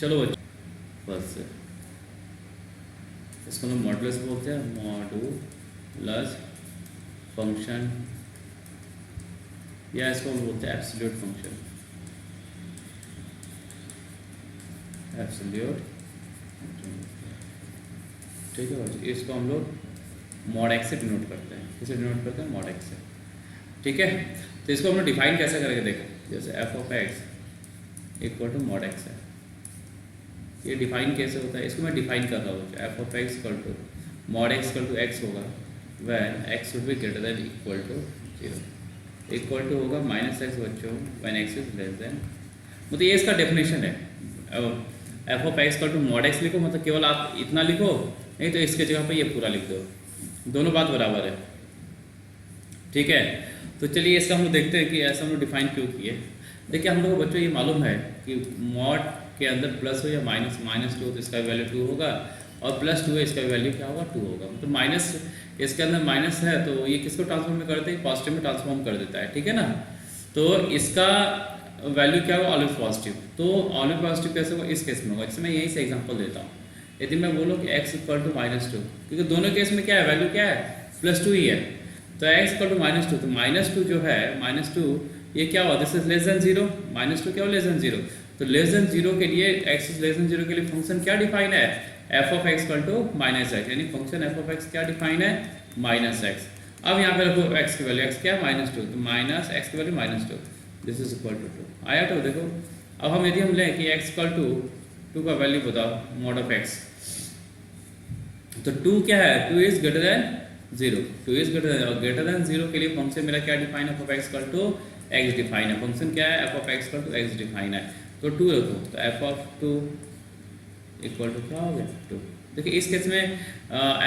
चलो बच्चों, बस इसको हम मॉडुलस बोलते हैं, मॉडुलस फंक्शन, या इसको हम बोलते हैं एब्सोल्यूट फंक्शन, एब्सोल्यूट। ठीक है बच्चों, इसको हम लोग मॉड एक्स से डिनोट करते हैं। किसे डिनोट करते हैं? मॉड एक्स से। ठीक है, तो इसको हम लोग डिफाइन कैसे करेंगे देखो, जैसे f of x equal to mod x है। ये डिफाइन कैसे होता है, इसको मैं डिफाइन कर रहा हूँ। F of x equal to mod x equal to X होगा when X should be greater than equal to 0। Equal to होगा माइनस एक्स बच्चों when X is less than, मतलब ये इसका डेफिनेशन है। F of x equal to mod X लिखो, मतलब केवल आप इतना लिखो, नहीं तो इसके जगह पे ये पूरा लिख दो, दोनों बात बराबर है। ठीक है, तो चलिए इसका हम लोग देखते हैं कि ऐसा हम लोग डिफाइन क्यों किए। देखिए हम लोग को बच्चों ये मालूम है कि मॉड के अंदर प्लस हो या माइनस, माइनस 2 तो इसका वैल्यू 2 होगा, और प्लस 2 है इसका वैल्यू क्या होगा? 2 होगा। तो माइनस, इसके अंदर माइनस है तो ये किसको ट्रांसफॉर्म में करते हैं? पॉजिटिव में ट्रांसफॉर्म कर देता है। ठीक है ना, तो इसका वैल्यू क्या होगा? Always positive. तो ऑलवेज पॉजिटिव कैसे होगा? इस केस में होगा। इसमें यहीं से एग्जाम्पल देता हूँ। यदि मैं बोलूँ कि x इक्वल टू -2, क्योंकि दोनों केस में क्या है? वैल्यू क्या है? +2 ही है। तो x इक्वल टू -2, तो -2 जो है, -2 ये क्या हुआ? This is less than 0। -2 क्या हुआ? Less than 0। तो लेस देन 0 के लिए, x इज लेस देन 0 के लिए फंक्शन क्या डिफाइन है? f of x equal to -x, यानी फंक्शन f ऑफ x क्या डिफाइन है? -x। अब यहाँ पे रखो x की वैल्यू, x क्या है? -2, तो माइनस x की value -2, this is equal to 2 आया। तो देखो अब हम यदि हम लें कि x इक्वल टू 2 का वैल्यू बताओ मॉड ऑफ x, तो 2 क्या है? 2 is greater than 0, 2 is greater than, और ग्रेटर देन 0 के लिए फंक्शन मेरा क्या डिफाइन है? f of x equal to x define है। फंक्शन क्या है? f of x equal to x define है। तो 2 रखो, तो f ऑफ 2 इक्वल टू क्या हो गया? 2। देखिए इस केस में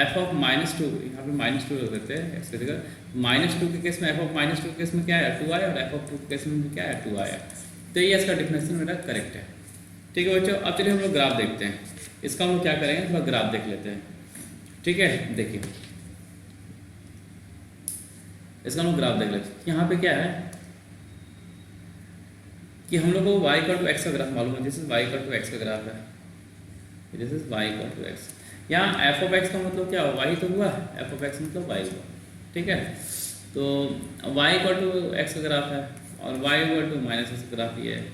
f ऑफ -2, यहाँ पे -2 रख देते हैं x की जगह। -2 के केस में, f ऑफ -2 के केस में क्या है? 2 आया, और f ऑफ 2 के केस में भी क्या है? 2 आया। तो ये इसका डेफिनेशन मेरा करेक्ट है। ठीक है बच्चों, अब चलिए हम लोग ग्राफ देखते हैं। इसका हम लोग क्या करेंगे, थोड़ा ग्राफ देख लेते हैं। ठीक है, देखिए इसका हम लोग ग्राफ देख लेते हैं। यहाँ पे क्या है कि हम लोग को y इक्वल टू एक्स का ग्राफ मालूम है। This is y equal to x का ग्राफ है, this is y equal to x. यहाँ f ऑफ x का मतलब क्या हुआ? y तो हुआ, f ऑफ x मतलब y हुआ। ठीक है, तो y इक्वल टू एक्स का ग्राफ है, और y equal to minus x का ग्राफ ये है,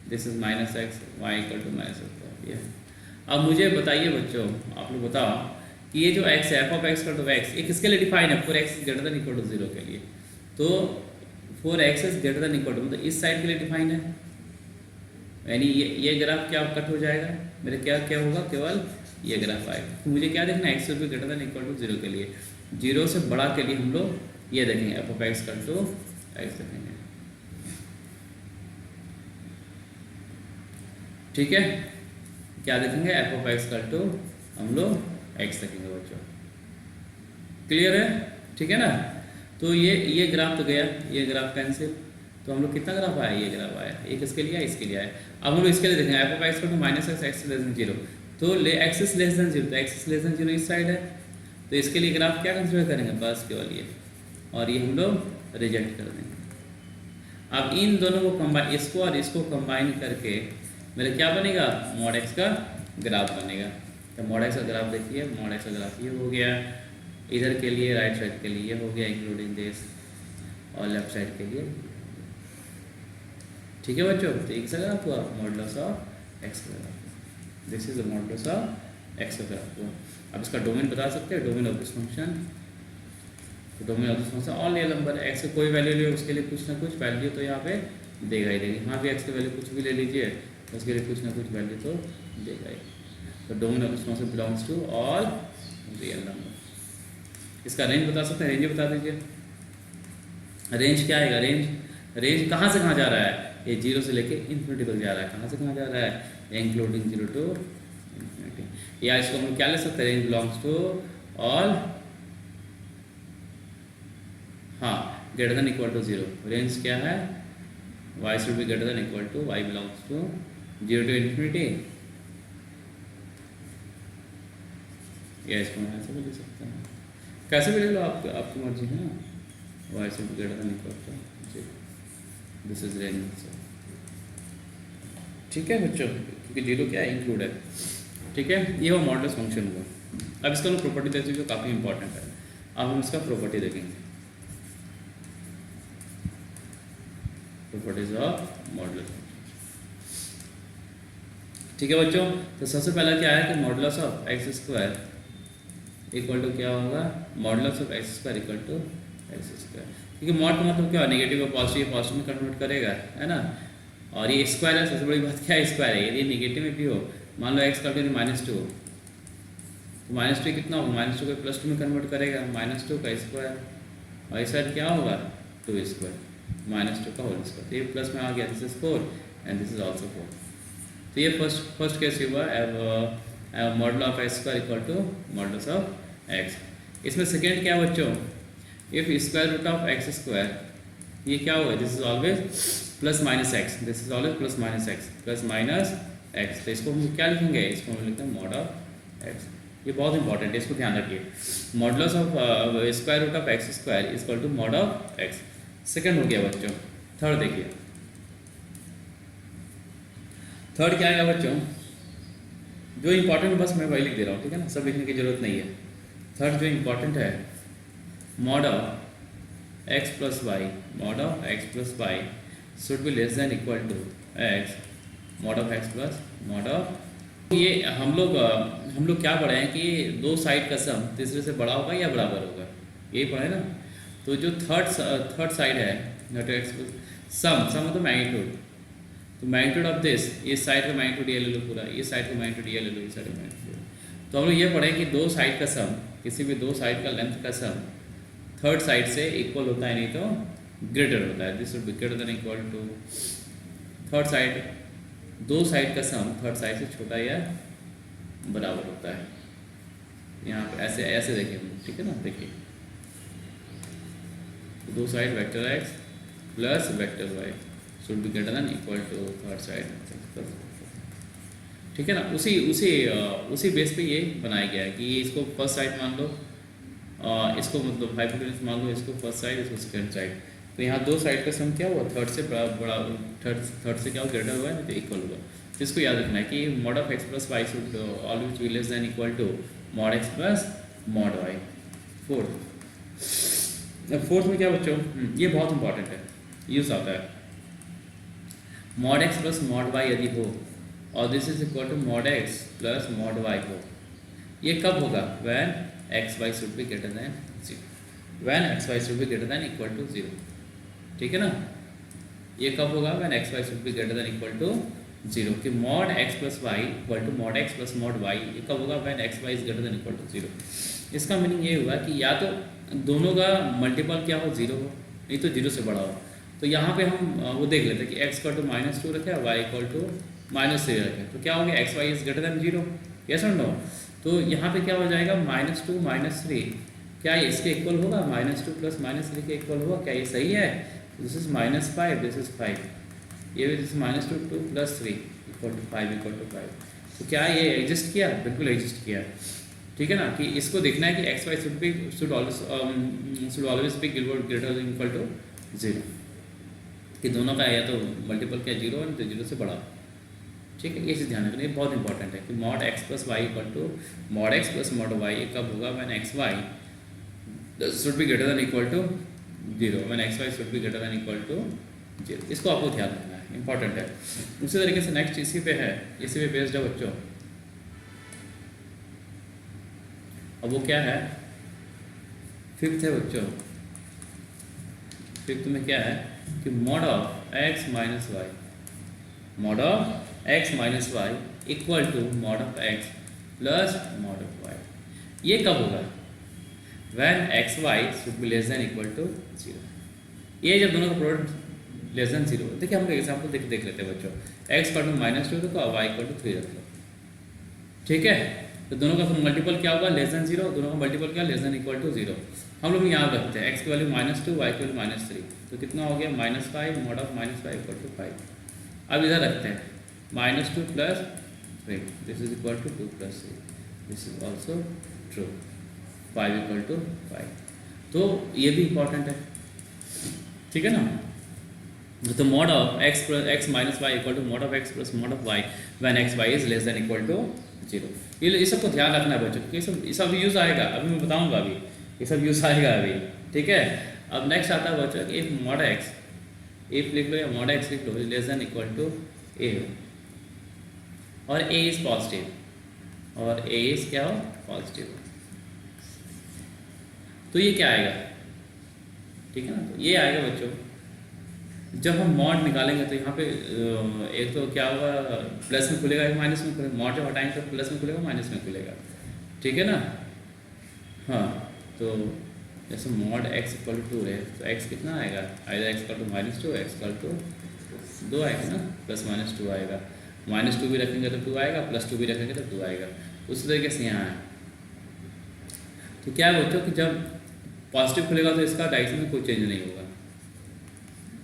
this is -x, y equal to -x ये है। अब मुझे बताइए बच्चों, आप लोग बताओ कि ये जो x है, f of x equal to x, ये किसके लिए डिफाइन है? For x greater than equal to 0 के लिए। तो for x is greater than equal to, मतलब इस साइड के लिए डिफाइन है, यानी ये ग्राफ क्या कट हो जाएगा मेरे, क्या क्या होगा? केवल ये ग्राफ आएगा। तो मुझे क्या देखना है? x भी ग्रेटर देन इक्वल टू 0 के लिए, 0 से बड़ा के लिए हम लोग ये देखेंगे, f of x equal to x देखेंगे। ठीक है, क्या देखेंगे? f of x equal to हम लोग x देखेंगे बच्चों। क्लियर है? ठीक है ना। तो ये ग्राफ तो गया, ये ग्राफ कैंसिल, तो हम लोग कितना ग्राफ आया? ये ग्राफ आया। ये किसके लिए आया? इसके लिए आया। अब हम लोग इसके लिए देखेंगे, f of x equal to -x, x less than 0, तो x इज लेस देन 0, तो x इज लेस देन 0 इस साइड है, तो इसके लिए ग्राफ क्या कंसिडर करेंगे? बस केवल ये, और ये हम लोग रिजेक्ट कर देंगे। अब इन दोनों को कंबाइन, इसको और इसको कंबाइन करके मेरा क्या बनेगा? मॉड x का ग्राफ बनेगा। तो मॉड x का ग्राफ देखिए, मॉड x का ग्राफ ये हो गया, इधर के लिए राइट साइड के लिए ये हो गया इंक्लूडिंग दिस, और लेफ्ट साइड के लिए। ठीक है बच्चों, तो एक सा ग्राफ हुआ मॉडुलस ऑफ x का graph, this is the modulus of x का ग्राफ हुआ। अब इसका डोमेन बता सकते हैं, domain of this function, domain of this function all real number, x का कोई वैल्यू ले उसके लिए कुछ ना कुछ वैल्यू तो यहाँ पे देगा ही देगी। यहाँ भी x की वैल्यू कुछ भी ले लीजिए, उसके लिए कुछ ना कुछ वैल्यू तो देगा ही। तो domain of this function belongs to all real number. इसका रेंज बता सकते हैं, रेंज बता दीजिए। रेंज क्या आएगा? रेंज कहाँ से कहाँ जा रहा है? ये 0 से लेके इन्फिनिटी तक जा रहा है। कहाँ से कहाँ जा रहा है? Including 0 to infinity. या इसको हम क्या ले सकते हैं? रेंज बिलोंग्स टू ऑल, हाँ, greater than equal to 0। Range क्या है? y should be greater than equal to, y belongs to 0 to infinity. या इसको हम ऐसे भी ले सकते हैं, कैसे भी ले लो, आपकी मर्जी है ना। y should be greater than equal to 0, this is range. ठीक है बच्चों, क्योंकि जीरो क्या है, इंक्लूड है। ठीक है, ये वो मॉडुलस फंक्शन हुआ। अब इसका हम प्रॉपर्टी देखते हैं जो काफ़ी इंपॉर्टेंट है। अब हम इसका प्रॉपर्टी देखेंगे, प्रॉपर्टीज ऑफ मॉडुलस। ठीक है बच्चों, तो सबसे पहला क्या है कि modulus of x square equal to क्या होगा, modulus of x square equal to x square. क्योंकि मॉड का मतलब क्या, नेगेटिव और पॉजिटिव, पॉजिटिव में कन्वर्ट करेगा, है ना। और ये स्क्वायर है, सबसे बड़ी बात क्या है, स्क्वायर है। यदि नेगेटिव में भी हो, मान लो एक्स का वैल्यू -2 हो, तो -2 कितना होगा, -2 को +2 में कन्वर्ट करेगा, -2 का स्क्वायर, और इस साइड क्या होगा 2 स्क्वायर, -2 का होल स्क्वायर। तो ये प्लस में आ गया, this is 4 and this is also 4। तो ये फर्स्ट केस हुआ modulus of x square equal to modulus of x. इसमें सेकेंड क्या बच्चों, if square root of x square, ये क्या होगा, this is always plus minus x, this is always plus minus x, plus minus x. तो इसको हम क्या लिखेंगे, इसको हम लिखते हैं मॉड ऑफ एक्स। ये बहुत इंपॉर्टेंट है, इसको ध्यान रखिए। Modulus of square root of x square is equal to mod of x. Second हो गया बच्चों। थर्ड देखिए, थर्ड क्या है बच्चों, जो इंपॉर्टेंट बस मैं वही लिख दे रहा हूँ, ठीक है ना, सब लिखने की जरूरत नहीं है। थर्ड जो इंपॉर्टेंट है, mod of x plus y, mod of x plus y should be less than equal to x, mod of x plus mod of. ये हम लोग क्या पढ़े हैं कि दो साइड का सम तीसरे से बड़ा होगा या बराबर होगा, यही पढ़े ना। तो जो थर्ड साइड है, नॉट एक्स सम मतलब मैग्नीट्यूड, तो मैग्नीट्यूड ऑफ दिस, इस साइड का मैग्नीट्यूड ये ले लो पूरा, इस साइड का मैग्नीट्यूड ये ले लो, इस साइड का मैग्नीट्यूड। तो हम लोग ये पढ़े कि दो साइड का सम, किसी भी दो साइड का लेंथ का सम थर्ड साइड से इक्वल होता है, नहीं तो ग्रेटर होता है। This would be greater than equal to third side, दो साइड का सम थर्ड साइड से छोटा या बराबर होता है। यहाँ पे ऐसे ऐसे देखिए, ठीक है ना, देखिए दो side vector x plus vector y should be greater than equal to third side, ठीक है ना। उसी बेस पे ये बनाया गया है कि इसको फर्स्ट साइड मान लो, इसको मतलब हाइपोटेन्यूज मान लो, इसको फर्स्ट साइड, इसको सेकंड साइड। तो यहाँ दो साइड का सम क्या हुआ, थर्ड से बड़ा थर्ड से क्या ग्रेटर हुआ है, तो इक्वल हुआ। तो इसको याद रखना है कि mod of x plus y should always be less than equal to mod x plus mod y. Fourth में क्या बच्चों, ये बहुत इंपॉर्टेंट है, यूज आता है। Mod x plus mod y यदि हो और this is equal to mod x plus mod y हो, ये कब होगा, when x y should be greater than 0, when x y should be greater than equal to 0, ठीक है ना। ये कब होगा, when x y should be greater than equal to 0, कि mod x plus y equal to mod x plus mod y, ये कब होगा, when x y is greater than equal to 0। इसका मीनिंग ये हुआ कि या तो दोनों का मल्टीपल क्या हो, 0 हो, नहीं तो 0 से बड़ा हो। तो यहाँ पे हम वो देख लेते हैं कि x इक्वल टू -2 रखे, y इक्वल टू -3 रखे, तो क्या हो गया, x y is greater than 0, yes और नो। तो यहाँ पे क्या हो जाएगा, -2 -3, क्या ये इसके इक्वल होगा, -2 प्लस -3 के इक्वल होगा, क्या ये सही है। दिस इज -5, दिस इज 5, ये this -2 2 plus 3 equal to 5 equal to 5। तो क्या ये एग्जिस्ट किया, बिल्कुल एग्जिस्ट किया, ठीक है ना। कि इसको देखना है कि x y should always be greater than equal to 0, कि दोनों का या तो मल्टीपल क्या 0 है, तो 0 से बड़ा, ठीक है। ये चीज़ ध्यान रखना, ये बहुत इंपॉर्टेंट है कि mod x plus y equal to mod x plus mod y कब होगा, when x y should be greater than equal to 0, when x y should be greater than equal to 0। इसको आपको ध्यान रखना है, इंपॉर्टेंट है। उसी तरीके से नेक्स्ट इसी पे है, इसी पे बेस्ड है बच्चों। अब वो क्या है, फिफ्थ है बच्चों। फिफ्थ में क्या है कि mod of x minus y, mod of x minus y equal to mod of x plus mod of y, ये कब होगा, when x y should be less than equal to 0। ये जब दोनों का प्रोडक्ट लेस देन 0, देखिए हम example देख लेते हैं बच्चों। एक्स इक्वल टू -2 रखो और वाई इक्वल टू 3 रख लो, ठीक है। तो दोनों का मल्टीपल क्या होगा, लेस देन 0, दोनों का मल्टीपल क्या, लेस देन इक्वल टू 0। हम लोग यहाँ रखते हैं एक्स की वैल्यू -2, वाई की वैल्यू -3, तो कितना हो गया, -5, मॉड ऑफ -5 इक्वल टू 5। अब इधर रखते हैं -2 plus 3, this is equal to 2 plus 3, this is also true, 5 equal to 5। तो ये भी इंपॉर्टेंट है, ठीक है ना। तो mod of x plus x minus y equal to mod of x plus mod of y when x y is less than equal to 0। ये सबको ध्यान रखना है बच्चों, क्योंकि ये सब यूज़ आएगा, अभी मैं बताऊंगा, अभी ये सब यूज़ आएगा अभी, ठीक है। अब नेक्स्ट आता है बच्चों, इफ मॉड एक्स, इफ लिख लो या मॉड एक्स लिख लो less than equal to A और ए इज़ पॉजिटिव और ए इज़ क्या हो, पॉजिटिव, तो ये क्या आएगा, ठीक है ना। तो ये आएगा बच्चों, जब हम मॉड निकालेंगे तो यहाँ पे एक तो क्या होगा, प्लस में खुलेगा एक माइनस में खुलेगा, मॉड जब हटाएंगे तो प्लस में खुलेगा माइनस में खुलेगा, ठीक है ना। हाँ, तो जैसे मॉड एक्स इक्वल टू है तो एक्स कितना आएगा, आएगा x equal to minus two, x equal to 2 आएगा ना, प्लस माइनस 2 आएगा, माइनस 2 भी रखेंगे तो 2 आएगा, प्लस 2 भी रखेंगे तो 2 आएगा, उसी तरीके से यहाँ है। तो क्या है बच्चों कि जब पॉजिटिव खुलेगा तो इसका डायरेक्शन में कोई चेंज नहीं होगा,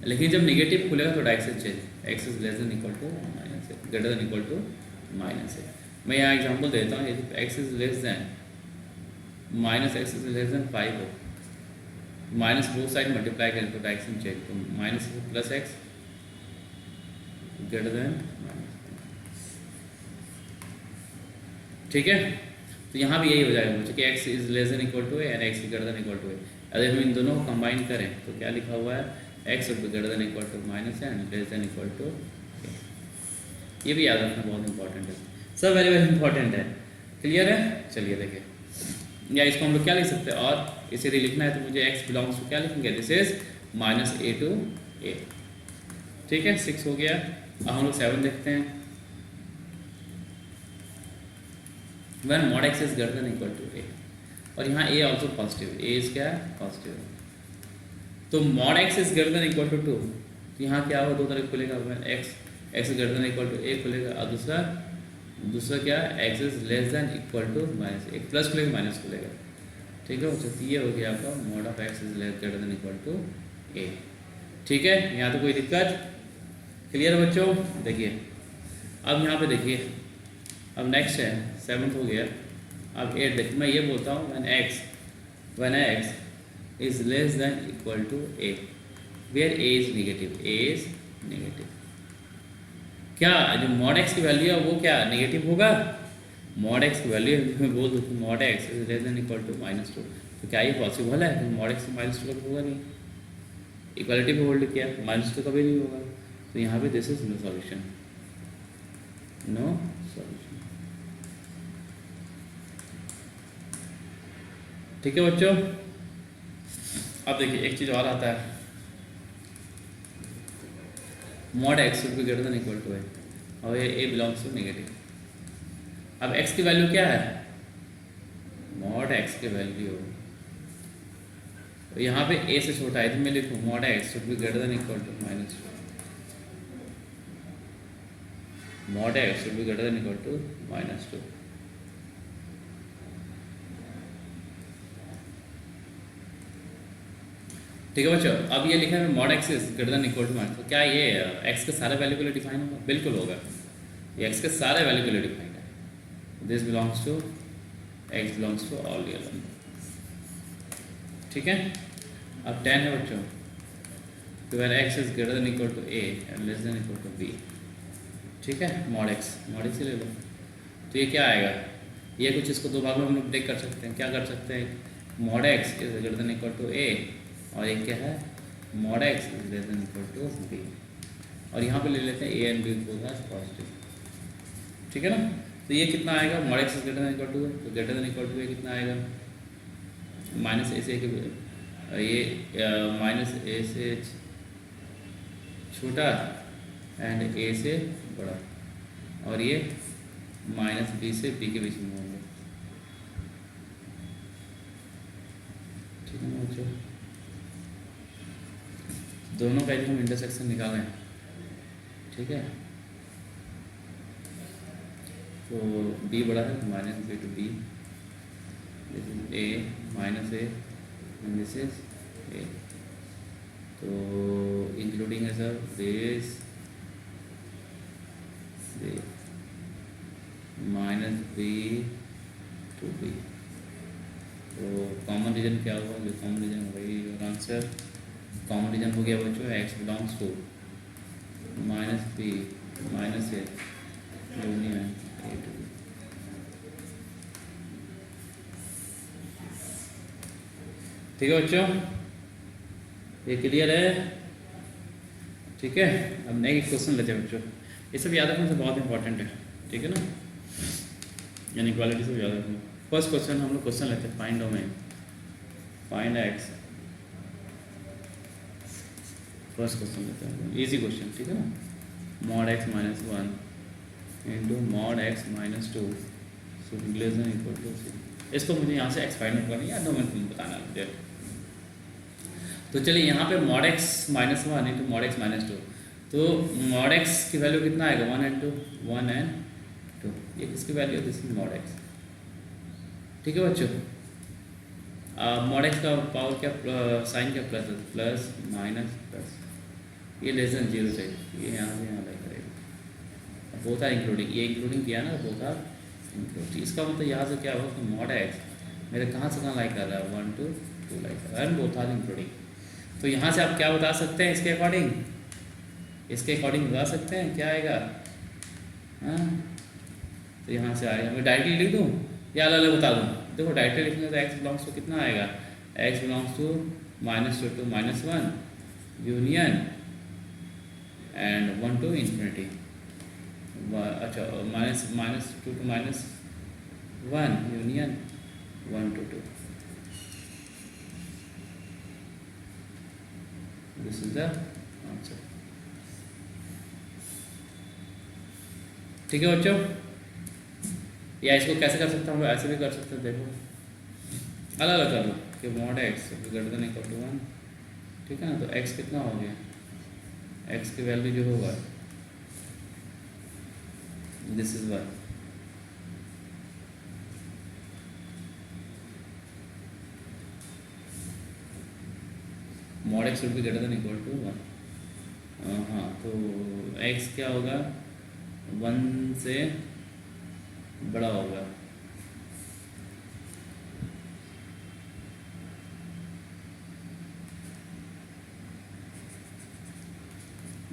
लेकिन जब नेगेटिव खुलेगा तो direction change, X is less than equal to minus A greater than equal to minus A. मैं यहाँ एग्जांपल देता हूँ, यदि X is less than minus X is less than 5 हो, माइनस बोथ साइड मल्टीप्लाई करें तो डायरेक्शन चेंज, तो minus plus X greater than minus, ठीक है। तो यहाँ भी यही हो जाएगा बच्चों कि X is less than equal to A and X is greater than equal to A. अगर हम इन दोनों को कंबाइन करें तो क्या लिखा हुआ है, X would be greater than equal to minus and less than equal to A. ये भी याद रखना बहुत इंपॉर्टेंट है, सब वेरी वेरी इंपॉर्टेंट है, क्लियर है। चलिए देखिए, या इसको हम लोग क्या लिख सकते हैं, और इसे यदि लिखना है तो मुझे एक्स बिलोंग्स टू क्या लिखेंगे, this is minus A to A, ठीक है। 6 हो गया। अब हम लोग 7 देखते हैं, when mod x is greater than equal to a, और यहाँ a also positive, a is क्या है, positive, तो mod x is greater than equal to 2, तो यहाँ क्या होगा, दो तरफ खुलेगा, when x is greater than equal to a खुलेगा, और दूसरा क्या है, x is less than equal to minus, एक प्लस खुलेगा माइनस खुलेगा, ठीक है बच्चों। तो ये हो गया आपका mod of x is greater than equal to a, ठीक है। यहाँ तो कोई दिक्कत, क्लियर बच्चों। देखिए अब यहाँ पे देखिए, अब नेक्स्ट है 7th हो गया। अब 8 देखिए, मैं ये बोलता हूँ when x is less than equal to a where a is negative, क्या जो mod x की वैल्यू है वो क्या नेगेटिव होगा, mod x की वैल्यू मैं बोल दूँ mod x is less than equal to -2, तो क्या ये पॉसिबल है, mod x -2 कभी होगा नहीं, इक्वालिटी पे होल्ड किया, -2 कभी नहीं होगा, तो यहाँ पे this is no solution, no solution, ठीक है बच्चों। अब देखिए एक चीज़ और आता है, mod x should be greater than equal to A, और ये a बिलोंग्स टू नेगेटिव। अब x की वैल्यू क्या है, mod x की वैल्यू, तो यहाँ पे a से छोटा है, तो मैं लिखूँ mod x should be greater than equal to -2, mod x should be greater than equal to -2, ठीक है बच्चों। अब ये लिखा है mod x is greater than equal to minus, तो क्या ये x के सारे वैल्यू के लिए डिफाइन होगा, बिल्कुल होगा, ये x के सारे वैल्यू के लिए डिफाइन है, this belongs to x belongs to all real number, ठीक है। अब 10 है बच्चों, तो where x is greater than equal to a and less than equal to b, ठीक है, mod x ले लो, तो ये क्या आएगा, ये कुछ इसको दो भाग में हम लोग ब्रेक कर सकते हैं, क्या कर सकते हैं, mod x is greater than equal to a, और एक क्या है mod x is less than equal to b, और यहाँ पे ले लेते हैं a एंड b को एज पॉजिटिव, ठीक है ना। तो ये कितना आएगा, mod x is greater than equal to, तो ग्रेटर देन इक्वल टू कितना आएगा, माइनस ए से, ये माइनस ए से छोटा एंड ए से बड़ा, और ये माइनस बी से बी के बीच में होंगे, ठीक है ना बच्चों। दोनों का हम इंटरसेक्शन निकालें, ठीक है, तो b बड़ा है, minus b to b, a minus A and this is a, तो इंक्लूडिंग है sir this minus b to b, तो कॉमन रीजन क्या हुआ, जो कॉमन रीजन वही आंसर, कॉमन रीजन हो गया बच्चों x belongs to minus b minus a union a to b. ठीक है बच्चों, ये क्लियर है? ठीक है, अब नेक्स्ट क्वेश्चन लेते हैं बच्चों। ये सब याद रखना से बहुत इंपॉर्टेंट है, ठीक है ना, इनइक्वालिटी से याद रखना। फर्स्ट क्वेश्चन हम लोग क्वेश्चन लेते हैं, find domain, find X. First question लेते हैं, इजी क्वेश्चन, ठीक है ना। Mod X minus one into mod X minus two greater than equal to C. इसको मुझे यहाँ से एक्स फाइंड करनी है, डोमेन बताना मुझे। तो चलिए यहाँ पे mod X minus one into mod X minus to, तो मॉड एक्स की वैल्यू कितना आएगा, वन एंड टू। ये किसकी वैल्यू है, दिस इज मॉड एक्स। ठीक है बच्चों, मॉड एक्स का पावर क्या, साइन क्या, प्लस प्लस माइनस प्लस, ये लेस देन जीरो चाहिए, ये यहाँ से यहाँ लाइक करेगा। बोथ आर इंक्लूडिंग, ये इंक्लूडिंग किया ना, बोथ आर इंक्लूडिंग। इसका मतलब यहाँ से क्या होगा कि मॉड एक्स मेरे कहाँ से कहाँ लाइक कर रहा है, वन टू टू लाइक कर रहा है, एंड बोथ आर इंक्लूडिंग। तो यहाँ से आप क्या बता सकते हैं, इसके अकॉर्डिंग, इसके अकॉर्डिंग बता सकते हैं क्या आएगा, हाँ। तो यहाँ से आएगा, मैं डायरेक्टली लिख दूँ या अलग अलग बता दूँ? देखो डायरेक्टली लिखने तो एक्स बिलोंग्स टू कितना आएगा, X belongs to minus two minus one union and one to infinity. अच्छा, minus two minus one union one to two. This is the answer. ठीक है बच्चों, या इसको कैसे कर सकते हैं, हम ऐसे भी कर सकते हैं, देखो अलग अलग कर लो कि mod x greater than equal to one, ठीक है ना। तो एक्स कितना हो गया, एक्स की वैल्यू जो होगा this is one, mod x should be greater than equal to one. हाँ, तो एक्स क्या होगा, वन से बड़ा होगा,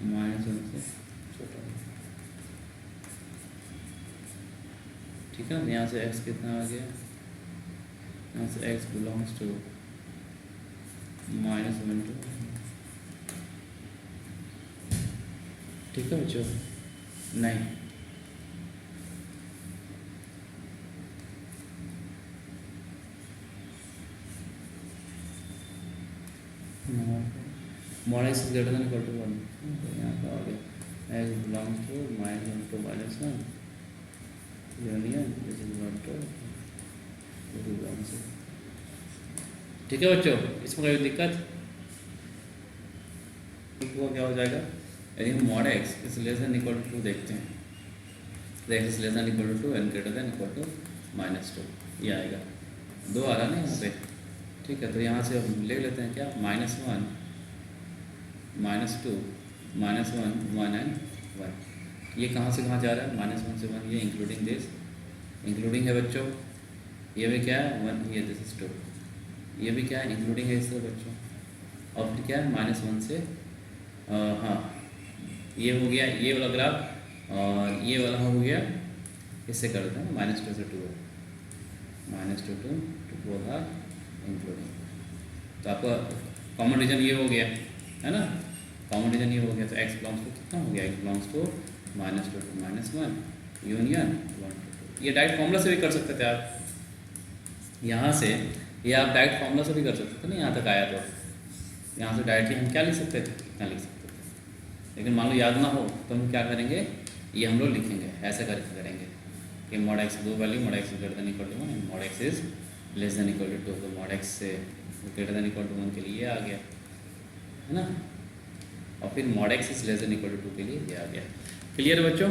माइनस वन से छोटा होगा, ठीक है। यहाँ से एक्स कितना आ गया, यहाँ से x belongs to minus one to, ठीक है बच्चों, नहीं mod x greater than equal to one, यहाँ पर आ गया x belongs to minus one to minus one union this is one to belongs to. ठीक है बच्चों, इसमें कोई दिक्कत, वो क्या हो जाएगा, यदि हम mod x is less than equal to देखते हैं, तो x is less than equal to and greater than equal to minus two, ये आएगा, दो आ रहा ना यहाँ पे, ठीक है। तो यहाँ से हम ले लेते हैं क्या, minus one minus two minus one one and one, ये कहाँ से कहाँ जा रहा है, माइनस वन से वन, ये इंक्लूडिंग दिस, इंक्लूडिंग है बच्चों, ये भी क्या है वन, ये दिस इज टू, ये भी क्या है इंक्लूडिंग है इससे बच्चों, और फिर क्या है माइनस वन से हाँ, ये हो गया ये वाला ग्राफ, और ये वाला हो गया, इससे कर देते हैं माइनस टू से two, minus two two both are including. तो आपका कॉमन रीजन ये हो गया है ना, कॉमन रीजन ये हो गया, तो एक्स बिलोंग्स टू कितना हो गया, x belongs to minus two to minus one union one to two. ये डायरेक्ट फॉर्मूला से भी कर सकते थे आप, यहाँ से ये आप डायरेक्ट फॉर्मूला से भी कर सकते थे ना, यहाँ तक आया तो यहाँ से डायरेक्टली हम क्या लिख सकते थे, इतना लिख सकते थे। लेकिन मान लो याद ना हो तो हम क्या करेंगे, ये हम लोग लिखेंगे, ऐसा करके करेंगे कि मॉड एक्स दो value, mod x greater than equal to one and mod x is less than equal to two. तो मॉड एक्स से greater than equal to one के लिए ये आ गया है ना, और फिर mod x is less than equal to two के लिए ये आ गया। क्लियर है बच्चों?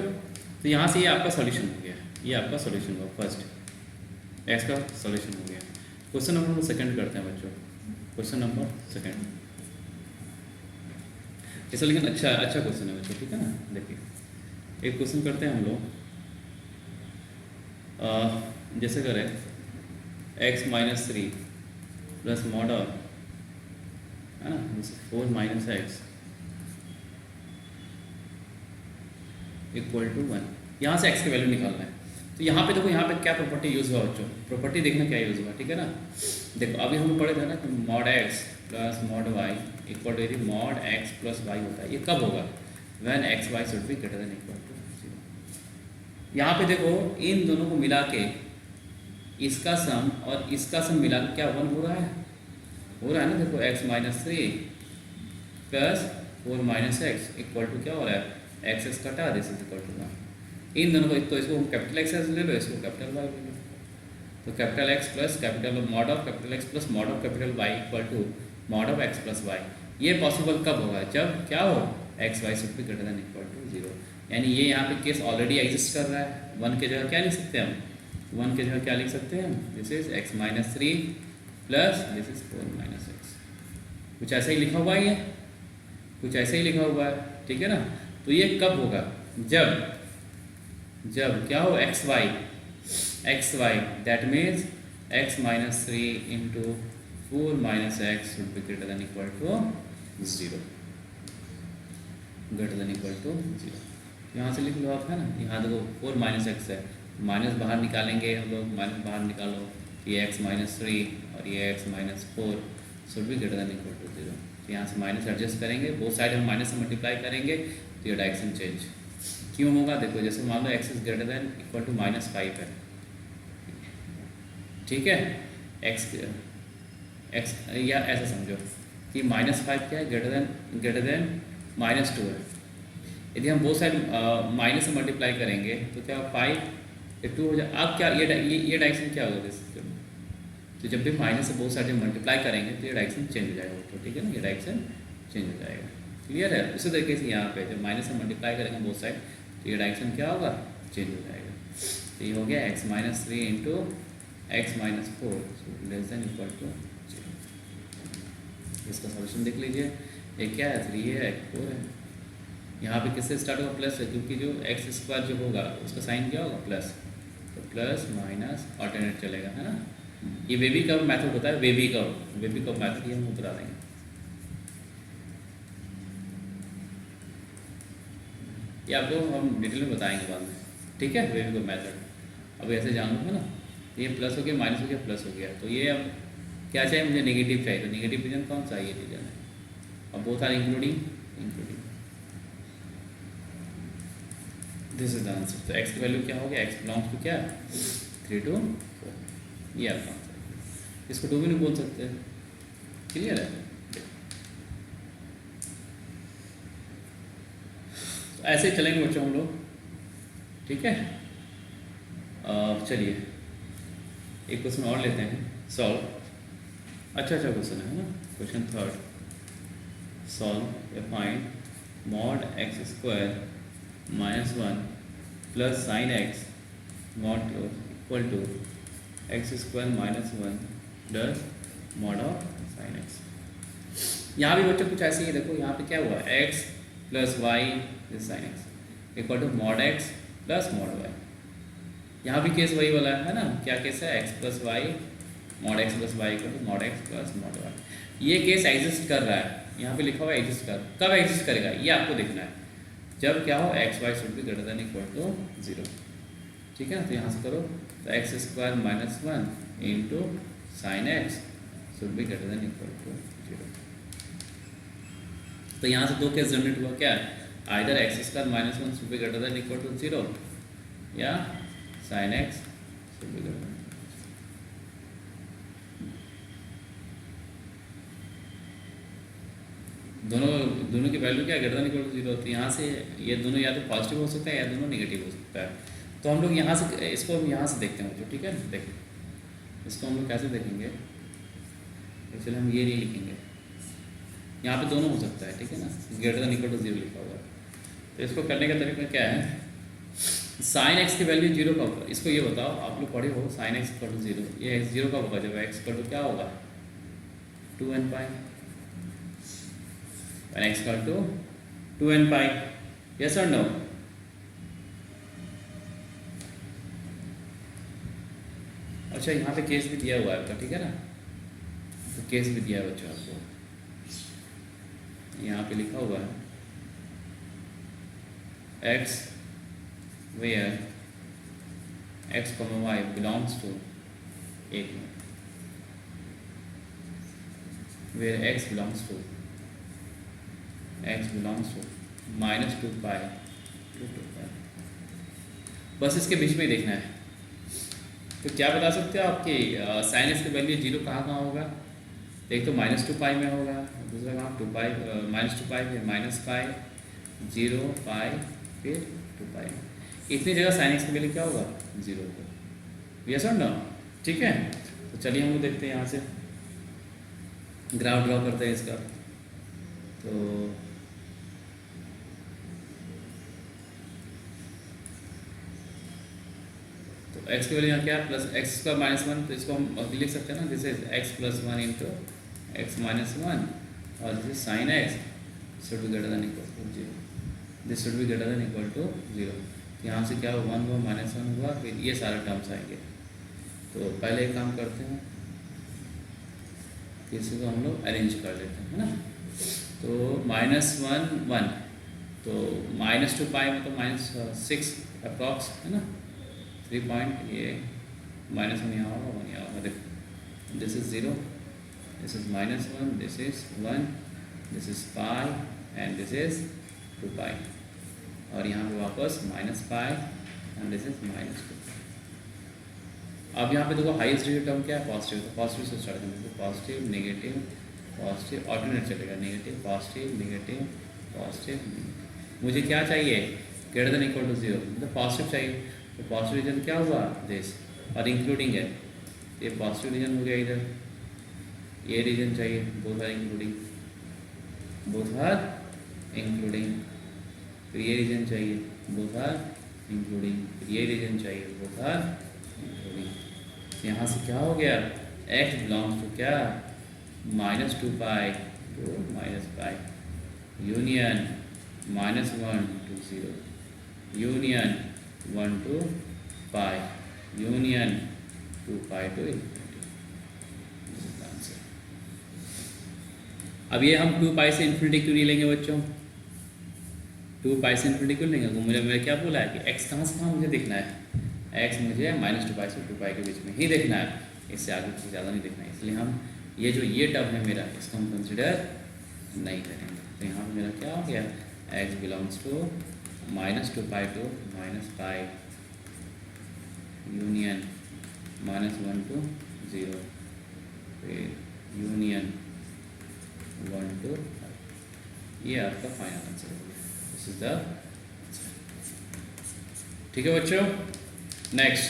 तो यहाँ से ये आपका सॉल्यूशन हो गया, ये आपका सॉल्यूशन हुआ, फर्स्ट एक्स का सॉल्यूशन हो गया। क्वेश्चन नंबर सेकंड करते हैं बच्चों, क्वेश्चन नंबर सेकंड, ऐसा लेकिन अच्छा क्वेश्चन है बच्चों, ठीक है ना। देखिए एक क्वेश्चन करते हैं हम लोग, जैसे करें x minus three plus mod of है ना, four minus x equal to 1। यहाँ से x की वैल्यू निकालना है। तो यहाँ पे देखो, यहाँ पे क्या प्रॉपर्टी यूज़ हुआ बच्चों, प्रॉपर्टी देखना क्या यूज़ हुआ, ठीक है ना। देखो अभी हम पढ़े थे ना कि mod x plus mod y equal to mod x plus y होता है। ये कब होगा, when x y should be greater than equal to 0। यहाँ पे देखो इन दोनों को मिला के इसका सम और इसका सम मिला के क्या 1 हो रहा है, ना। देखो x minus 3 plus 4 minus x equal to क्या हो रहा है, एक्स कटा, दिस इज इक्वल टू 1। इन दोनों को, तो इसको कैपिटल एक्स ले लो, इसको कैपिटल वाई ले लो। तो capital x plus capital mod of capital x plus mod of capital y equal to mod of x plus y. ये पॉसिबल कब होगा, जब क्या हो, x y should be greater than equal to 0। यानी ये यहाँ पे केस ऑलरेडी एग्जिस्ट कर रहा है। 1 के जगह क्या लिख सकते हैं हम, 1 के जगह क्या लिख सकते हैं हम, this is x minus 3 plus this is 4 minus x. कुछ ऐसा ही लिखा हुआ है, ये कुछ ऐसे ही लिखा हुआ है, ठीक है ना। तो ये कब होगा, जब क्या हो, x y that means x minus 3 into 4 minus x should be greater than equal to 0, greater than equal to 0। यहाँ से लिख लो आप, है ना। यहाँ देखो 4 माइनस एक्स है, माइनस बाहर निकालेंगे हम लोग, माइनस बाहर निकालो, ये एक्स माइनस 3 और ये x minus 4 should be greater than equal to 0। तो यहाँ से माइनस एडजस्ट करेंगे, बोथ साइड हम माइनस से मल्टीप्लाई करेंगे, तो ये डायरेक्शन चेंज क्यों होगा। देखो जैसे मान लो X is greater than equal to minus 5 है, ठीक है। एक्स या ऐसा समझो कि माइनस 5 क्या है, ग्रेटर देन माइनस 2 है। यदि हम बोथ साइड माइनस से मल्टीप्लाई करेंगे तो क्या 5 ये 2 हो जाए। अब क्या ये डायरेक्शन क्या होगा, तो जब भी माइनस से बोथ साइड मल्टीप्लाई करेंगे तो ये डायरेक्शन चेंज हो जाएगा, तो ठीक है ना, ये डायरेक्शन चेंज हो जाएगा। क्लियर है। उसी तरीके से यहाँ पे जब माइनस से मल्टीप्लाई करेंगे बोथ साइड तो ये डायरेक्शन क्या होगा, चेंज हो जाएगा। तो ये हो गया x minus 3 into x minus 4 less than equal to 0। इसका सॉल्यूशन देख लीजिए, एक क्या है 3 है, एक 4 है। यहाँ पे किससे स्टार्ट होगा, प्लस है, क्योंकि जो एक्स स्क्वायर जो होगा उसका साइन क्या होगा, प्लस। तो प्लस माइनस ऑल्टरनेट चलेगा, है ना। ये वेबी कर्व मेथड होता है, वेबी कर्व मेथड, ये हम बता देंगे। ये आपको हम डिटेल में बताएंगे बाद में, ठीक है। वेबी कर्व मेथड अब ऐसे जान लो, है ना। ये प्लस हो गया, माइनस हो गया, प्लस हो गया। तो ये अब क्या चाहिए मुझे, नेगेटिव चाहिए। तो नेगेटिव रीजन कौन सा, ये रीजन है। अब both are including this is the answer. तो एक्स की वैल्यू क्या हो गया, एक्स बिलोंग्स टू क्या 3 to 4, ये आपका आंसर। इसको 2 भी नहीं बोल सकते, क्लियर है। तो ऐसे ही चलेंगे बच्चों हम लोग, ठीक है। चलिए एक क्वेश्चन और लेते हैं, सॉल्व। अच्छा क्वेश्चन है ना। क्वेश्चन 3, सॉल्व या find mod x square minus 1 plus sine x not equal to x square minus 1 plus mod of sine x. यहाँ भी बच्चों कुछ ऐसे ही, देखो यहाँ पे क्या हुआ, x plus y sine x equal to mod x plus mod y. यहाँ भी केस वही वाला है ना, क्या केस है, x plus y mod x plus y equal to mod x plus mod y. ये केस एग्जिस्ट कर रहा है, यहाँ पे लिखा हुआ है एग्जिस्ट कर, कब एग्जिस्ट करेगा ये आपको देखना है, जब क्या हो, x y should be greater than equal to 0, ठीक है। तो यहाँ से करो, तो x square minus 1 into sine x should be greater than equal to 0। तो यहाँ से 2 केस जनरेट हुआ, क्या either x square minus 1 should be greater than equal to 0 या sine x should be greater. दोनों की वैल्यू क्या ग्रेटर देन इक्वल टू 0 होती है। यहाँ से ये दोनों या तो पॉजिटिव हो सकता है या दोनों नेगेटिव हो सकता है। तो हम लोग यहाँ से इसको हम यहाँ से देखते हैं, ठीक है। देखिए इसको हम लोग कैसे देखेंगे, एक्चुअली हम ये नहीं लिखेंगे, यहाँ पे दोनों हो सकता है, ठीक है ना, ग्रेटर देन इक्वल टू 0 लिखा होगा। तो इसको करने का तरीका क्या है, साइन एक्स की वैल्यू 0 कब होगा, इसको ये बताओ, आप लोग पढ़े हो साइन एक्स इक्वल टू 0, ये 0 कब होगा, जब एक्स इक्वल टू क्या होगा 2n pi, when x equal to 2n pi, yes or no? अच्छा यहाँ पे केस भी दिया हुआ है आपका, ठीक है ना। तो केस भी दिया है बच्चों आपको, यहाँ पे लिखा हुआ है x where x, y belongs to, एक minute, where x belongs to -2 pi to 2 pi, बस इसके बीच में ही देखना है। तो क्या बता सकते हो आपकी साइन एक्स की वैल्यू 0 कहाँ होगा? एक तो -2 पाई में होगा, दूसरा कहाँ 2 पाई, -2 पाई फिर -पाई 0 पाई फिर 2 पाई, इतनी जगह साइन एक्स की वैल्यू क्या होगा? 0 होगा। यस और नो? ठीक है, तो चलिए हम लोग देखते हैं, यहाँ से ग्राफ ड्रॉ करते हैं इसका। तो x की वैल्यू यहाँ क्या है? प्लस एक्स स्क्वायर -1, तो इसको हम लिख सकते हैं ना, this is x + 1 into x - 1 और this is sine x should be greater than equal to 0, this should be greater than equal to 0। यहाँ से क्या हुआ? 1 हुआ, -1 हुआ, फिर ये सारे टर्म्स आएंगे। तो पहले एक काम करते हैं, इसी को हम लोग अरेंज कर लेते हैं, है ना। तो -1 1, तो -2 पाई में तो -6 अप्रॉक्स, है ना, 3 पॉइंट, ये -1 यहाँ होगा, 1 यहाँ होगा। देखो this is 0, this is -1, this is 1, this is pi and this is 2 पाई, और यहाँ पे वापस -पाई एंड दिस इज -2। अब यहाँ पे देखो हाईएस्ट डिग्री टर्म क्या है? पॉजिटिव, तो पॉजिटिव से स्टार्ट करेंगे, पॉजिटिव नेगेटिव पॉजिटिव, ऑल्टरनेट चलेगा, नेगेटिव पॉजिटिव नेगेटिव पॉजिटिव। मुझे क्या चाहिए? ग्रेटर देन इक्वल टू 0, मतलब पॉजिटिव चाहिए। तो पॉजिटिव रीजन क्या हुआ? दिस, और इंक्लूडिंग है, ये पॉजिटिव रीजन हो गया, इधर ये रीजन चाहिए, बोथ आर इंक्लूडिंग, फिर ये रीजन चाहिए, बोथ आर इंक्लूडिंग, फिर ये रीजन चाहिए, बोथ आर इंक्लूडिंग। यहाँ से क्या हो गया? x बिलोंग्स टू क्या? -2 pi to -pi, union -1 to 0, union 1 to pi, union 2 pi to answer. अब ये हम 2 पाई से इन्फिनिटी क्यों नहीं लेंगे बच्चों? 2 पाई से इन्फिनिटी क्यों लेंगे? मुझे क्या बोला है कि x कहाँ से कहाँ मुझे देखना है? x मुझे -2 पाई से 2 पाई के बीच में ही देखना है, इससे आगे कुछ ज़्यादा नहीं देखना है। इसलिए हम ये जो ये टर्म है मेरा, इसको हम कंसिडर नहीं करेंगे। तो यहाँ पर मेरा क्या हो गया? x belongs to -2 pi to -pi, union -1 to 0, फिर यूनियन 1 to 5। ये आपका फाइनल आंसर हो गया। दिस इज द, ठीक है बच्चों। नेक्स्ट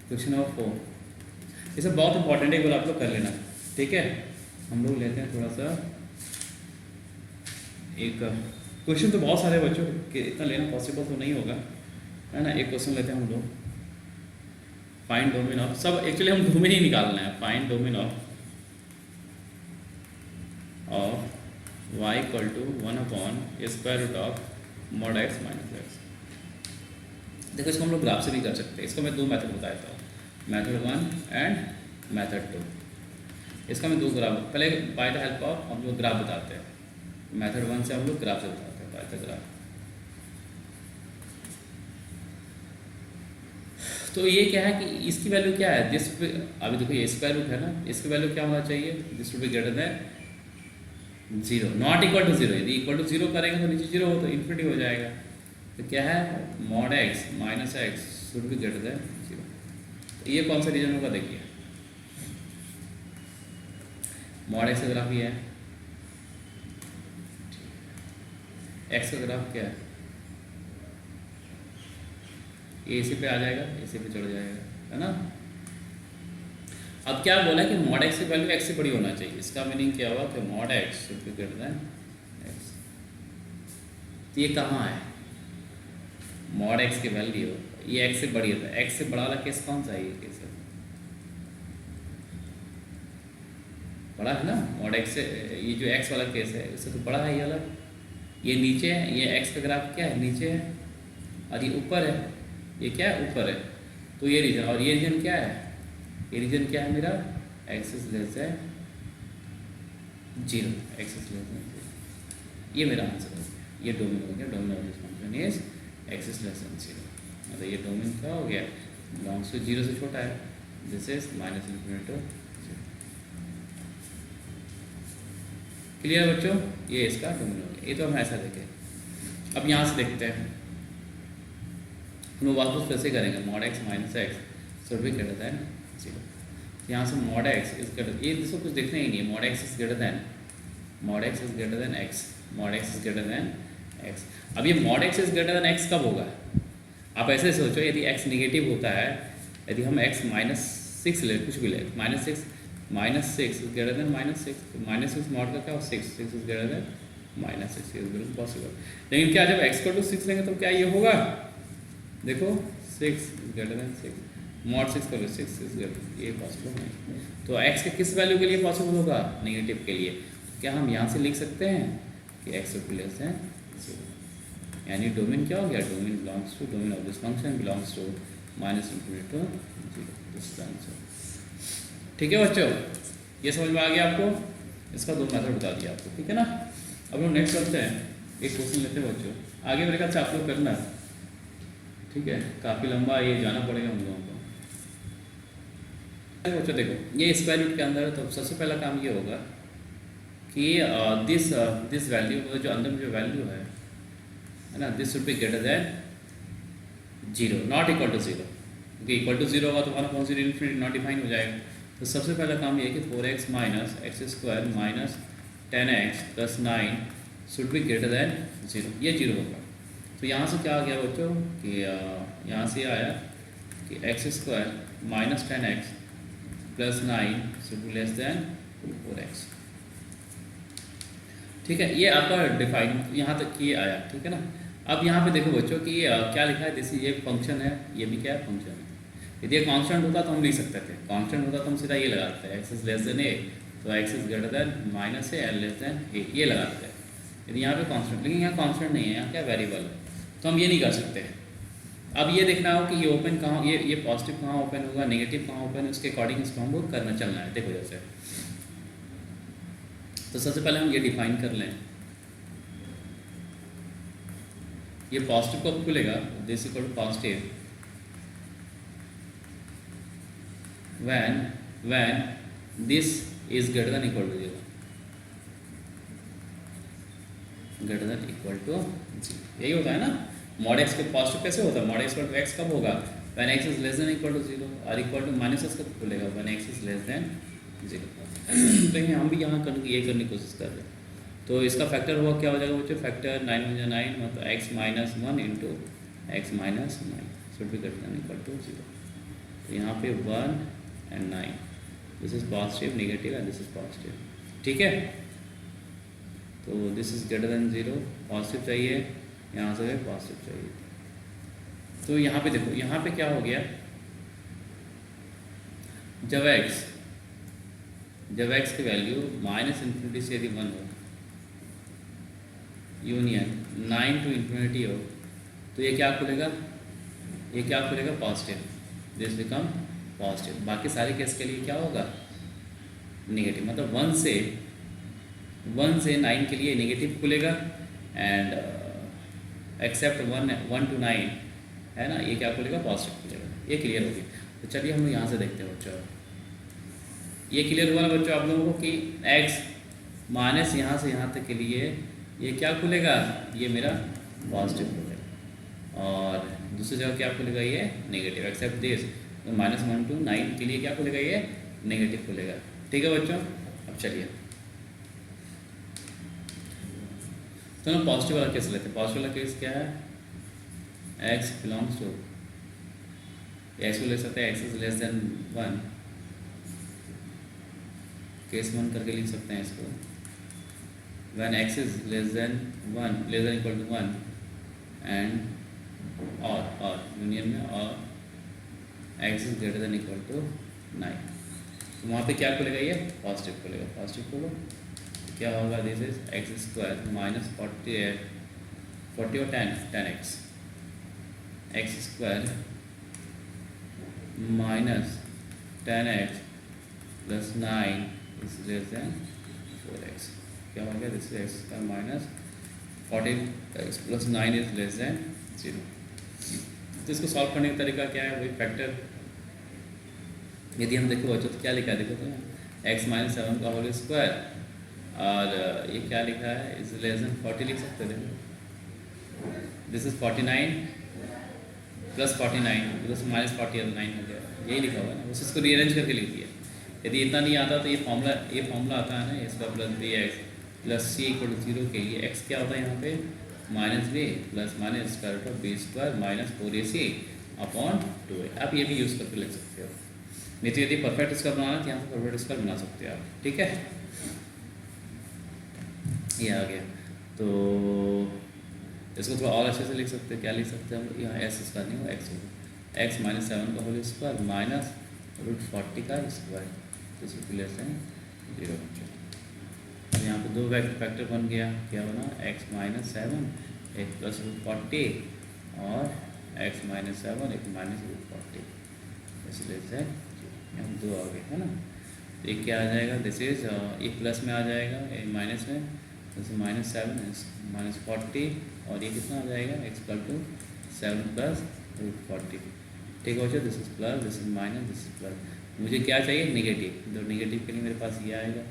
क्वेश्चन नंबर 4, ये सब बहुत इंपॉर्टेंट है, एक बार आप लोग कर लेना, ठीक है। हम लोग लेते हैं थोड़ा सा, एक क्वेश्चन तो बहुत सारे बच्चों के इतना लेना पॉसिबल तो नहीं होगा, है ना। एक क्वेश्चन लेते हैं हम लोग, फाइंड डोमेन ऑफ, सब एक्चुअली हम डोमेन ही निकालना है, find domain of y equal to 1/√(mod x - x)। देखो इसको हम लोग ग्राफ से भी कर सकते हैं। इसको मैं 2 मेथड बता देता हूँ, मेथड 1 एंड मेथड 2। इसका मैं 2 ग्राफ, पहले बाय द हेल्प ऑफ हम लोग ग्राफ बताते हैं। मेथड 1 से हम लोग ग्राफ से बताते हैं, बाय द ग्राफ। तो ये क्या है कि इसकी वैल्यू क्या है? दिस, अभी देखो ये स्क्वायर रूट है ना, इसकी वैल्यू क्या होना चाहिए? This will be greater than 0, not equal to 0। यदि इक्वल टू 0 करेंगे तो नीचे 0 हो तो इन्फिनिटी हो जाएगा। तो क्या है? mod x - x should be greater than 0। तो ये कौन सा रीजन होगा? देखिए mod x का ग्राफ ये है, x का ग्राफ क्या है? ये इसी पे आ जाएगा, इसी पे चढ़ जाएगा, है ना। अब क्या बोला कि mod x की वैल्यू x से बड़ी होना चाहिए। इसका मीनिंग क्या हुआ कि mod x should be greater then x। तो ये कहाँ है? mod x की वैल्यू ये x से बड़ी होता है। x से बड़ा वाला केस कौन सा है? ये केस है बड़ा, है ना। mod x से ये जो x वाला केस है इससे तो बड़ा है ये वाला। ये नीचे है, ये x का ग्राफ क्या है? नीचे है, और ये ऊपर है, ये क्या है? ऊपर है। तो ये रीजन, और ये रीजन क्या है? ये रीजन क्या है मेरा? x is less than 0, x is less than 0। ये मेरा आंसर हो गया, ये डोमेन हो गया। Domain of this function is x is less than 0। मतलब ये डोमेन क्या हो गया, बिलोंग्स टू 0 से छोटा है, this is minus infinity to 0। Clear बच्चों, ये इसका डोमेन हो गया। ये तो हम ऐसा देखें। अब यहाँ से देखते हैं, हम वापस कैसे करेंगे, mod X minus x should be greater than 0। यहाँ से मॉड एक्स इज ग्रेटर, ये इसको कुछ देखना ही नहीं है, mod x is greater than, mod x is greater than x, mod x is greater than x. अब ये mod x is greater than x कब होगा, आप ऐसे सोचो, यदि एक्स निगेटिव होता है, यदि हम एक्स माइनस 6 ले, कुछ भी ले, minus six is greater than minus 6, तो माइनस 6 मॉड का क्या हो, 6 is greater than minus 6, is बिल्कुल पॉसिबल। लेकिन क्या जब एक्स को टू 6 लेंगे तो क्या ये होगा, देखो 6 इज ग्रेटर देन 6, मॉड 6 करो 6 इज ग्रेटर, ये पॉसिबल नहीं। तो एक्स के किस वैल्यू के लिए पॉसिबल होगा, नेगेटिव के लिए। क्या हम यहाँ से लिख सकते हैं कि एक्स लेस देन 0, यानी डोमेन क्या हो गया, domain belongs to, domain of this function belongs to minus infinity to 0, this is answer. ठीक है बच्चों, ये समझ में आ गया आपको, इसका दो मेथड बता दिया आपको, ठीक है ना। अब लोग नेक्स्ट करते हैं, एक क्वेश्चन लेते हैं बच्चों, आगे मेरे ख्याल से आप लोग करना, ठीक है, काफ़ी लंबा ये जाना पड़ेगा हम लोगों को। बच्चों देखो, ये स्क्वायर रूट के अंदर है, तो सबसे पहला काम ये होगा कि दिस वैल्यू, जो अंदर में जो वैल्यू है ना, this should be greater than 0, not equal to 0, क्योंकि इक्वल टू 0 होगा तो 1/0 इन्फिनिटी नॉट डिफाइन हो जाएगा। तो सबसे पहला काम ये है कि 4x minus x square minus 10x plus 9 should be greater than 0, ये 0 होगा। तो यहाँ से क्या आ गया बच्चों कि यहाँ से आया कि x square minus 10x plus 9 should be less than 4x। ठीक है, ये आपका डिफाइन यहाँ तक ये आया, ठीक है ना। अब यहाँ पे देखो बच्चों कि क्या लिखा है, जैसे ये फंक्शन है, ये भी क्या है, फंक्शन है। यदि ये कांस्टेंट होता तो हम लिख सकते थे, कांस्टेंट होता तो हम सीधा ये लगाते हैं, X is less than A, तो x is greater than minus A and less than A, ये लगाते हैं यदि यहाँ पे कांस्टेंट। लेकिन यहाँ कांस्टेंट नहीं है, यहाँ क्या वेरिएबल है, तो हम ये नहीं कर सकते। अब ये देखना हो कि ये ओपन कहाँ, ये पॉजिटिव कहाँ ओपन होगा, नेगेटिव कहाँ ओपन है, उसके अकॉर्डिंग इसको हमको करना चलना है। देखो जैसे, तो सबसे पहले हम ये डिफाइन कर लें, ये पॉजिटिव कब खुलेगा, this equal to positive when this is greater than equal to 0, greater than equal to 0, यही होता है ना। मॉड एक्स के पॉजिटिव कैसे होता है, mod x equal to x कब होगा, when x is less than equal to 0, और इक्वल टू माइनस एक्स कब खुलेगा, when x is less than 0। तो हम भी यहाँ ये करने की कोशिश कर रहे हैं। तो इसका फैक्टर हुआ क्या हो जाएगा बच्चों, फैक्टर 9 × 9 मतलब x minus 1 into x minus 9 should be greater than equal to 0। तो यहाँ पे 1 and 9, this is positive, negative and this is positive, ठीक है। तो this is greater than 0, positive चाहिए, यहाँ से पॉजिटिव चाहिए। तो यहाँ पे देखो, यहाँ पे क्या हो गया, जब x की वैल्यू माइनस इन्फिनिटी से यदि 1 हो, यूनियन 9 टू इन्फिनिटी हो, तो ये क्या खुलेगा, ये क्या खुलेगा, पॉजिटिव, दिस बिकम पॉजिटिव। बाकी सारे केस के लिए क्या होगा, नेगेटिव। मतलब 1 से 9 के लिए नेगेटिव खुलेगा, एंड एक्सेप्ट 1 to 9 है ना, ये क्या खुलेगा, पॉजिटिव खुलेगा। ये क्लियर होगी। तो चलिए हम लोग यहाँ से देखते हैं बच्चों, ये क्लियर हुआ ना बच्चों आप लोगों को कि x माइनस यहाँ से यहाँ तक के लिए ये क्या खुलेगा, ये मेरा पॉजिटिव खुलेगा, और दूसरी जगह क्या खुलेगा, ये नेगेटिव, एक्सेप्ट दिस। तो -1 to 9 के लिए क्या खुलेगा, ये नेगेटिव खुलेगा। ठीक है बच्चों, अब चलिए तो ना पॉजिटिव वाला केस लेते हैं। पॉजिटिव वाला केस क्या है, x बिलोंग्स टू, एक्स को ले सकते हैं, x is less then 1, case 1 करके लिख सकते हैं इसको, when x is less than 1, less than equal to 1, and or union में और x is greater than equal to 9, तो वहाँ पे क्या खुलेगा, ये पॉजिटिव खुलेगा। पॉजिटिव खोलो तो क्या होगा, this is x square minus 40 और 10x, x square minus 10x plus 9 is less then 4x। क्या हो गया, this is x square minus 40x plus 9 is less than 0। तो इसको सॉल्व करने का तरीका क्या है, वही फैक्टर। यदि हम देखो बच्चों तो क्या लिखा है, देखो तो एक्स माइनस 7 का होल स्क्वायर, और ये क्या लिखा है, इज लेस देन 40 लिख सकते थे। This is 49 plus 49 plus minus 40 9 हो गया, यही लिखा हुआ है ना, बस इसको रीअरेंज करके लिख दिया। यदि इतना नहीं आता तो ये फॉर्मूला आता है ना, इसका plus b x plus c equal to 0 के लिए एक्स क्या होता है यहाँ पे minus b plus minus square root of b square minus 4ac upon 2a। आप ये भी यूज़ करके लिख सकते हो, नहीं तो यदि परफेक्ट स्क्वायर बनाना तो यहाँ पर परफेक्ट स्क्वायर बना सकते हो आप, ठीक है। ये आ गया, तो इसको थोड़ा और अच्छे से लिख सकते हैं, क्या लिख सकते हैं हम, यहाँ एस स्क्वायर नहीं हो एक्स होगा, एक्स माइनस 7 का होल स्क्वायर माइनस रूट 40 का स्क्वायर, तो इसको लेस देन 0। अब यहाँ पे दो फैक्टर बन गया, क्या बना, एक्स माइनस 7 एक प्लस रूट 40 और एक्स माइनस 7 एक माइनस रूट 40, इसलिए से हम दो आ गए है ना। तो एक क्या आ जाएगा, दिस इज एक प्लस में आ जाएगा, एक माइनस में, जैसे माइनस 7 माइनस 40 और ये कितना आ जाएगा, x equal to 7 plus root 40, ठीक है। This is plus, this is minus, this is plus. मुझे क्या चाहिए, नेगेटिव, तो नेगेटिव के लिए मेरे पास ये आएगा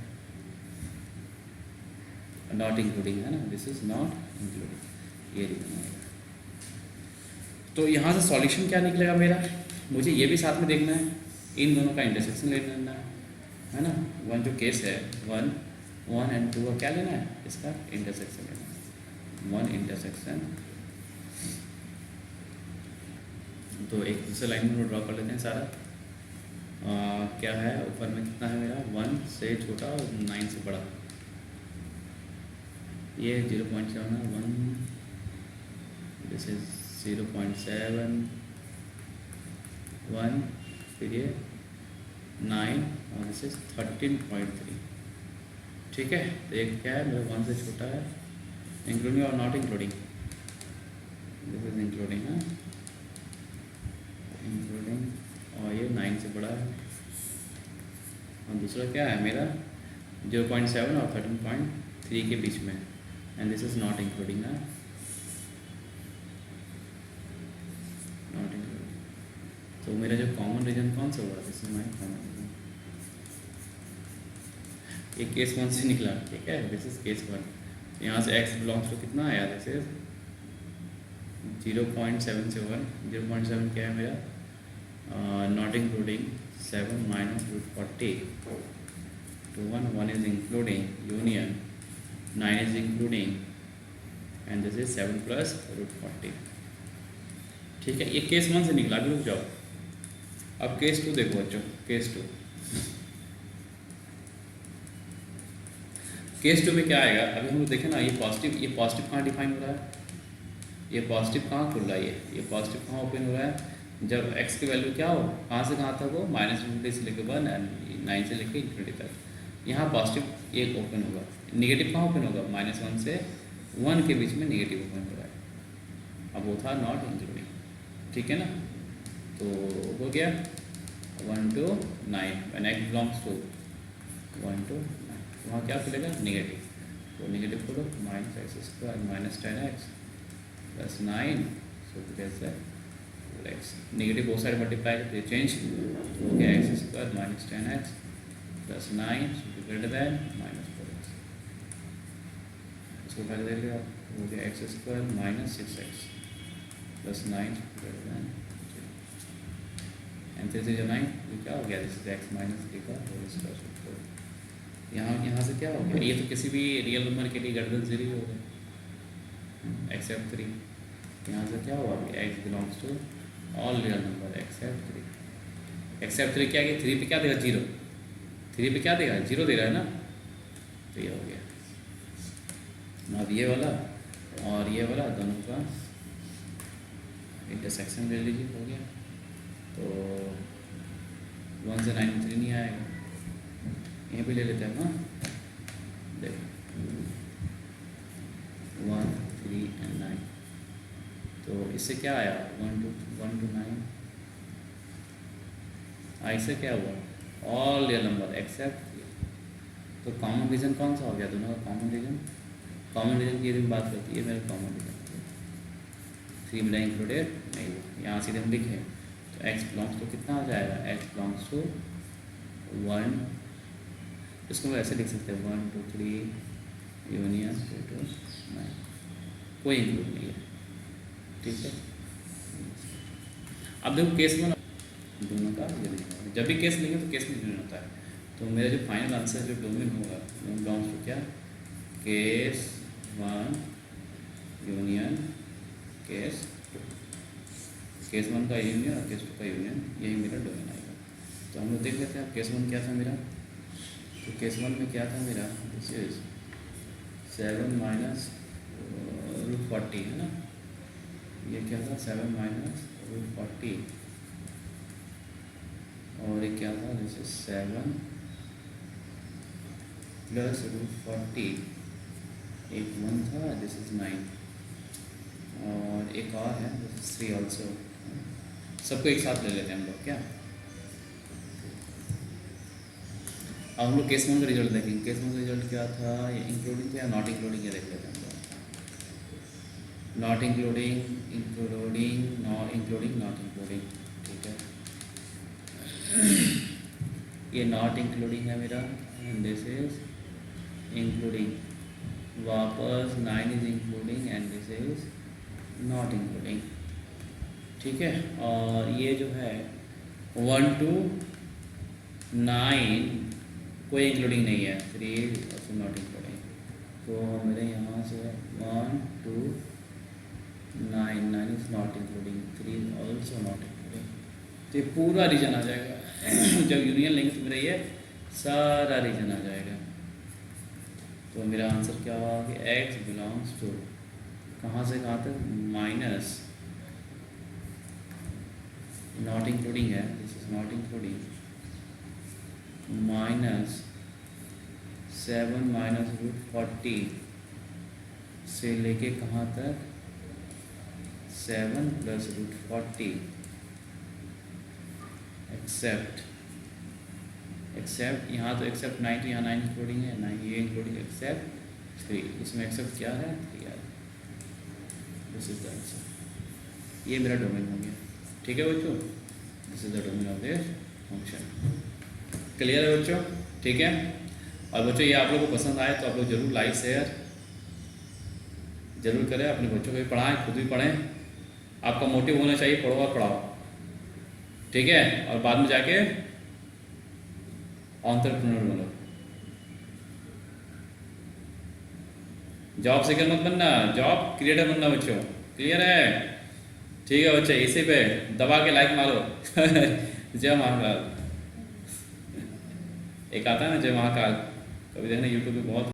नॉट इंक्लूडिंग, है ना, दिस इज नॉट इंक्लूडिंग, ये लिखना है। तो यहाँ से सॉल्यूशन क्या निकलेगा मेरा, मुझे ये भी साथ में देखना है, इन दोनों का इंटरसेक्शन ले लेना है ना। वन जो केस है, वन एंड टू का क्या लेना है, इसका इंटरसेक्शन लेना है, वन इंटरसेक्शन। तो एक दूसरे लाइन में ड्रॉ कर लेते हैं सारा। क्या है, ऊपर में कितना है मेरा, 1 से छोटा और 9 से बड़ा, ये 0.7 है, 1 दिस इज 0.7 1, फिर ये 9 और दिस इज 13.3, ठीक है। तो एक क्या है मेरा 1 से छोटा है, इंक्लूडिंग और not including, this is including, है इंक्लूडिंग, और ये 9 से बड़ा है, और दूसरा क्या है मेरा 0.7 और 13.3 के बीच में, and this is not including, है नॉट इंक्लूडिंग। तो मेरा जो कॉमन रीजन कौन सा हुआ, this is my common region, ये केस 1 से निकला, ठीक है, दिस इज केस 1। यहाँ से x बिलोंग्स टू कितना आया, दिस इज 0.7 से 1, 0.7 क्या है मेरा, not including 7 minus root 40 to 1 is including union, 9 is including, and this is 7 plus root 40, ठीक है। ये केस 1 से निकला, अभी रुक जाओ, अब केस 2 देखो बच्चों, केस 2 में क्या आएगा, अभी हम लोग देखें ना, ये पॉजिटिव कहाँ डिफाइन हो रहा है, ये पॉजिटिव कहाँ खुल रहा है, ये पॉजिटिव कहाँ ओपन हो रहा है, जब x की वैल्यू क्या हो, कहाँ से कहाँ तक हो, -∞ से लेकर 1 एंड 9 से लेकर इन्फिनिटी तक। यहाँ पॉजिटिव एक ओपन होगा, नेगेटिव कहाँ ओपन होगा, -1 से 1 के बीच में नेगेटिव ओपन हो रहा है, अब वो था नॉट इंक्लूडिंग, ठीक है ना। तो हो गया 1 to 9, when x belongs to 1 to 9, वहाँ क्या खुलेगा, नेगेटिव, तो नेगेटिव खोलो, -x² -10x प्लस 9, सो कैसे x, negative both side multiply करते चेंज, तो हो गया x² -10x plus 9 greater than -4x, इसको उठा के देख लो, हो गया x² -6x plus 9 greater than 0, and this is 9, ये क्या हो गया, दिस इज x -3 का होल स्क्वायर। यहाँ से क्या हो गया, ये तो किसी भी रियल नंबर के लिए ग्रेटर देन 0 होगा, एक्सेप्ट 3। यहाँ से क्या हुआ, x belongs to all real number except 3, except 3 क्या है, 3 पे क्या देगा, 0, 3 पे क्या देगा, 0 दे रहा है ना, तो ये हो गया। अब ये वाला और ये वाला दोनों का इंटरसेक्शन ले लीजिए, हो गया। तो 1 से 9 3 नहीं आएगा, यहीं पे ले लेते हैं ना, देखो 1 3 एंड 9, तो इससे क्या आया, 1 to 9, ऐसे क्या हुआ, ऑल रियल नंबर एक्सेप्ट 3। तो कॉमन रीजन कौन सा हो गया, दोनों का कॉमन रीजन की यदि बात करती है, मेरा कॉमन रीजन 3 मिला इंक्लूडेड नहीं हुआ, यहाँ सीधे हम लिखे तो x बिलोंग्स टू कितना आ जाएगा, x बिलोंग्स टू 1, इसको हम ऐसे लिख सकते हैं 1 2 3 यूनियन 2 2 9, कोई इंक्लूड नहीं है, ठीक है। अब देखो केस में दोनों का जब भी केस लेंगे तो केस में यूनियन होता है, तो मेरा जो फाइनल आंसर जो डोमेन होगा वो बिलोंग्स टू क्या, केस 1 यूनियन केस 2, केस 1 का यूनियन और केस 2 का यूनियन, यही मेरा डोमेन आएगा। तो हम लोग देख लेते हैं केस 1 क्या था मेरा, तो केस 1 में क्या था मेरा, दिस इज 7 माइनस रूट 40 है ना, ये क्या था 7 माइनस रूट 40, और ये क्या था, दिस इज 7 प्लस रूट 40, एक 1 था, दिस इज 9, और एक और है दिस इज 3 ऑल्सो, सबको एक साथ ले लेते हैं हम लोग क्या। अब हम लोग केस 1 का रिजल्ट देखेंगे, केस 1 का रिजल्ट क्या था, ये इंक्लूडिंग था या नॉट इंक्लूडिंग, ये देख लेते हैं हम लोग। Not including, including, not including, not including, ठीक है। ये नॉट इंक्लूडिंग है मेरा, एंड दिस इज इंक्लूडिंग, वापस 9 is including and this is not including, ठीक है। और ये जो है 1 to 9 कोई इंक्लूडिंग नहीं है, 3 ऑल्सो नॉट इंक्लूडिंग, तो मेरे यहाँ से 1 to 9, 9 is not including, 3 also not including, तो ये पूरा रीजन आ जाएगा। जब यूनियन लेंगे तो मेरा ये सारा रीजन आ जाएगा। तो मेरा आंसर क्या हुआ कि x बिलोंग्स टू कहाँ से कहाँ तक, माइनस नॉट इंक्लूडिंग है, this is not including, minus 7 minus root 40 से लेके कहाँ तक, 7 प्लस रूट 40, एक्सेप्ट, एक्सेप्ट यहाँ तो एक्सेप्ट 9, तो यहाँ 9 इंक्लूडिंग है, 9 ये इंक्लूडिंग, एक्सेप्ट 3, इसमें एक्सेप्ट क्या है 3 है, दिस इज द आंसर। ये मेरा डोमेन हो गया, ठीक है बच्चों, this is the domain of this function. Clear है बच्चों, ठीक है। और बच्चों ये आप लोगों को पसंद आए तो आप लोग जरूर लाइक शेयर जरूर करें, अपने बच्चों को भी पढ़ाएं, खुद भी पढ़ें, आपका मोटिव होना चाहिए पढ़ो और पढ़ाओ, ठीक है। और बाद में जाके एंटरप्रेन्योर बनो, जॉब सीकर मत बनना, जॉब क्रिएटर बनना बच्चों, क्लियर है, ठीक है बच्चे। इसी पे दबा के लाइक मारो। जय महाकाल, एक आता है ना जय महाकाल, कभी देखना यूट्यूब पे बहुत